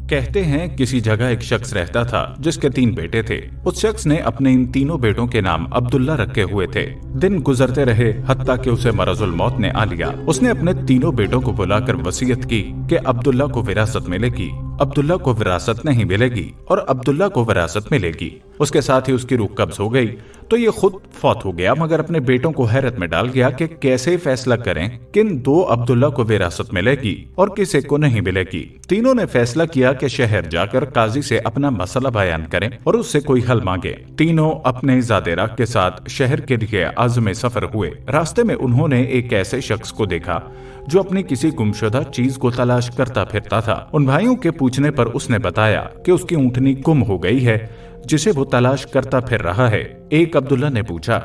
کہتے ہیں کسی جگہ ایک شخص رہتا تھا جسکے 3 بیٹے تھے۔ اس شخص نے اپنے ان تینوں بیٹوں کے نام عبداللہ رکھے ہوئے تھے۔ دن گزرتے رہے حتیٰ کہ اسے مرض الموت نے آ لیا۔ اس نے اپنے تینوں بیٹوں کو بلا کر وصیت کی کہ عبداللہ کو وراثت ملے گی، عبداللہ کو وراثت نہیں ملے گی اور عبداللہ کو وراثت ملے گی۔ اس کے ساتھ ہی اس کی روح قبض ہو گئی تو یہ خود فوت ہو گیا، مگر اپنے بیٹوں کو حیرت میں ڈال گیا کہ کیسے فیصلہ کریں کن 2 عبداللہ کو وراثت ملے گی اور کسی کو نہیں ملے گی۔ تینوں نے فیصلہ کیا کہ شہر جا کر قاضی سے اپنا مسئلہ بیان کریں اور اس سے کوئی حل مانگے۔ تینوں اپنے زاد راہ کے ساتھ شہر کے لیے عازم سفر ہوئے۔ راستے میں انہوں نے ایک ایسے شخص کو دیکھا جو اپنی کسی گمشدہ چیز کو تلاش کرتا پھرتا تھا۔ ان بھائیوں کے پوچھنے پر اس نے بتایا کہ اس کی اونٹنی گم ہو گئی ہے جسے وہ تلاش کرتا پھر رہا ہے۔ ایک عبداللہ نے پوچھا،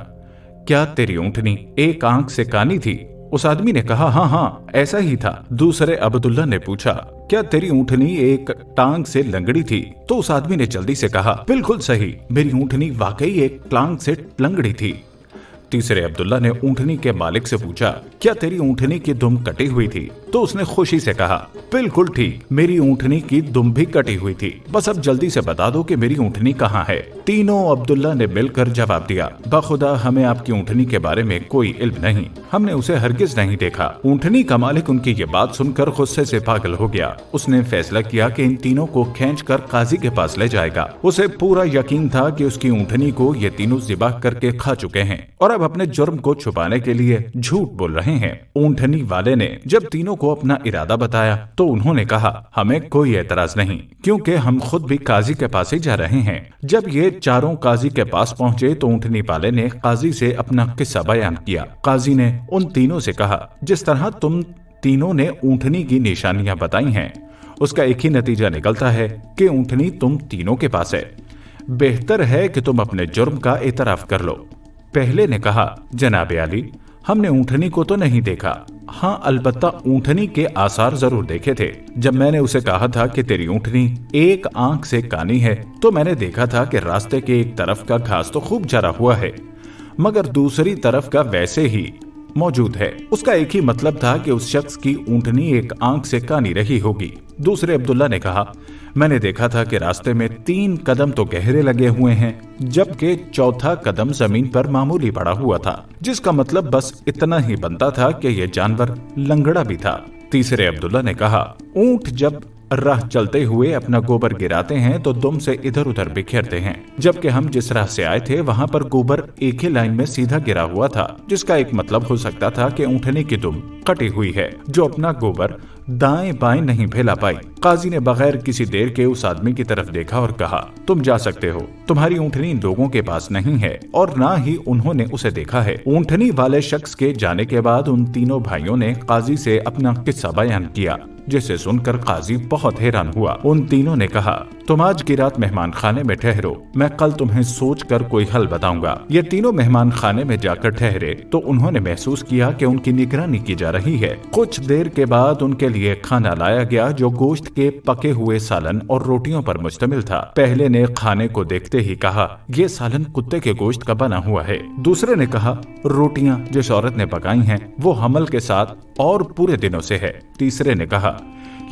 کیا تیری اونٹنی ایک آنکھ سے کانی تھی؟ اس آدمی نے کہا، ہاں ایسا ہی تھا۔ دوسرے عبداللہ نے پوچھا، کیا تیری اونٹنی ایک ٹانگ سے لنگڑی تھی؟ تو اس آدمی نے جلدی سے کہا، بالکل صحیح، میری اونٹنی واقعی ایک ٹانگ سے لنگڑی تھی۔ تیسرے عبداللہ نے اونٹنی کے مالک سے پوچھا، کیا تیری اونٹنی کی دم کٹی ہوئی تھی؟ تو اس نے خوشی سے کہا، بالکل ٹھیک، میری اونٹنی کی دم بھی کٹی ہوئی تھی، بس اب جلدی سے بتا دو کہ میری اونٹنی کہاں ہے۔ تینوں عبداللہ نے مل کر جواب دیا، بخدا ہمیں آپ کی اونٹنی کے بارے میں کوئی علم نہیں، ہم نے اسے ہرگز نہیں دیکھا۔ اونٹنی کا مالک ان کی یہ بات سن کر غصے سے پاگل ہو گیا۔ اس نے فیصلہ کیا کہ ان تینوں کو کھینچ کر قاضی کے پاس لے جائے گا۔ اسے پورا یقین تھا کہ اس کی اونٹنی کو یہ تینوں ذبح کر کے کھا چکے ہیں اور اب اپنے جرم کو چھپانے کے لیے جھوٹ بول رہے ہیں۔ اونٹنی والے نے جب تینوں کو اپنا ارادہ بتایا تو انہوں نے کہا، ہمیں کوئی اعتراض نہیں، کیونکہ ہم خود بھی قاضی کے پاس ہی جا رہے ہیں۔ جب یہ چاروں قاضی کے پاس پہنچے تو اونٹنی والے نے قاضی سے اپنا قصہ بیان کیا۔ قاضی نے ان تینوں سے کہا، جس طرح تم تینوں نے اونٹنی کی نشانیاں بتائی ہیں اس کا ایک ہی نتیجہ نکلتا ہے کہ اونٹنی تم تینوں کے پاس ہے۔ بہتر ہے کہ تم اپنے جرم کا اعتراف کر لو۔ پہلے نے کہا، جناب عالی، ہم نے اونٹنی کو تو نہیں دیکھا، ہاں البتہ اونٹنی کے آثار ضرور دیکھے تھے۔ جب میں نے اسے کہا تھا کہ تیری اونٹنی ایک آنکھ سے کانی ہے تو میں نے دیکھا تھا کہ راستے کے ایک طرف کا گھاس تو خوب جرا ہوا ہے مگر دوسری طرف کا ویسے ہی موجود ہے۔ اس کا ایک ہی مطلب تھا کہ اس شخص کی اونٹنی ایک آنکھ سے کانی رہی ہوگی۔ دوسرے عبداللہ نے کہا، میں نے دیکھا تھا کہ راستے میں 3 قدم تو گہرے لگے ہوئے ہیں جبکہ چوتھا قدم زمین پر معمولی پڑا ہوا تھا، جس کا مطلب بس اتنا ہی بنتا تھا کہ یہ جانور لنگڑا بھی تھا۔ تیسرے عبداللہ نے کہا، اونٹ جب راہ چلتے ہوئے اپنا گوبر گراتے ہیں تو دم سے ادھر ادھر بکھیرتے ہیں، جبکہ ہم جس راہ سے آئے تھے وہاں پر گوبر ایک ہی لائن میں سیدھا گرا ہوا تھا، جس کا ایک مطلب ہو سکتا تھا کہ اونٹنی کی دم کٹی ہوئی ہے جو اپنا گوبر دائیں بائیں نہیں پھیلا پائی۔ قاضی نے بغیر کسی دیر کے اس آدمی کی طرف دیکھا اور کہا، تم جا سکتے ہو، تمہاری اونٹنی ان لوگوں کے پاس نہیں ہے اور نہ ہی انہوں نے اسے دیکھا ہے۔ اونٹنی والے شخص کے جانے کے بعد ان تینوں بھائیوں نے قاضی سے اپنا قصہ بیان کیا، جسے سن کر قاضی بہت حیران ہوا۔ ان تینوں نے کہا، تم آج کی رات مہمان خانے میں ٹھہرو، میں کل تمہیں سوچ کر کوئی حل بتاؤں گا۔ یہ تینوں مہمان خانے میں جا کر ٹھہرے تو انہوں نے محسوس کیا کہ ان کی نگرانی کی جا رہی ہے۔ کچھ دیر کے بعد ان کے لیے کھانا لایا گیا جو گوشت کے پکے ہوئے سالن اور روٹیوں پر مشتمل تھا۔ پہلے نے کھانے کو دیکھتے ہی کہا، یہ سالن کتے کے گوشت کا بنا ہوا ہے۔ دوسرے نے کہا، روٹیاں جس عورت نے پکائی ہیں وہ حمل کے ساتھ اور پورے دنوں سے ہے۔ تیسرے نے کہا،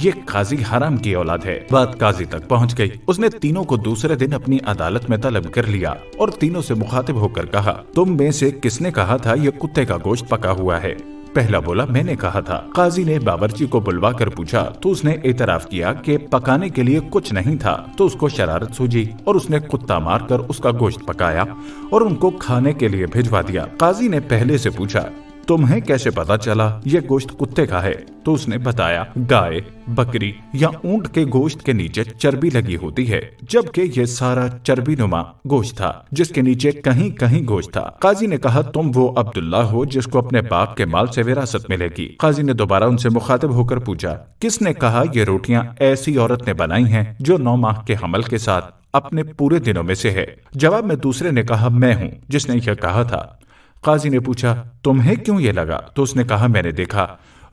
یہ قاضی حرام کی اولاد ہے۔ بات قاضی تک پہنچ گئی۔ اس نے تینوں کو دوسرے دن اپنی عدالت میں طلب کر لیا اور تینوں سے مخاطب ہو کر کہا، تم میں سے کس نے کہا تھا یہ کتے کا گوشت پکا ہوا ہے؟ پہلا بولا، میں نے کہا تھا۔ قاضی نے باورچی کو بلوا کر پوچھا تو اس نے اعتراف کیا کہ پکانے کے لیے کچھ نہیں تھا، تو اس کو شرارت سوجی اور اس نے کتا مار کر اس کا گوشت پکایا اور ان کو کھانے کے لیے بھجوا دیا۔ قاضی نے پہلے سے پوچھا، تمہیں کیسے پتا چلا یہ گوشت کتے کا ہے؟ تو اس نے بتایا، گائے، بکری یا اونٹ کے گوشت کے نیچے چربی لگی ہوتی ہے، جبکہ یہ سارا چربی نما گوشت تھا جس کے نیچے کہیں کہیں گوشت تھا۔ قاضی نے کہا، تم وہ عبداللہ ہو جس کو اپنے باپ کے مال سے وراثت ملے گی۔ قاضی نے دوبارہ ان سے مخاطب ہو کر پوچھا، کس نے کہا یہ روٹیاں ایسی عورت نے بنائی ہیں جو 9 ماہ کے حمل کے ساتھ اپنے پورے دنوں میں سے ہے؟ جواب میں دوسرے نے کہا، میں ہوں جس نے یہ کہا تھا۔ قاضی نے پوچھا، تمہیں کیوں یہ لگا؟ تو اس نے کہا، میں نے دیکھا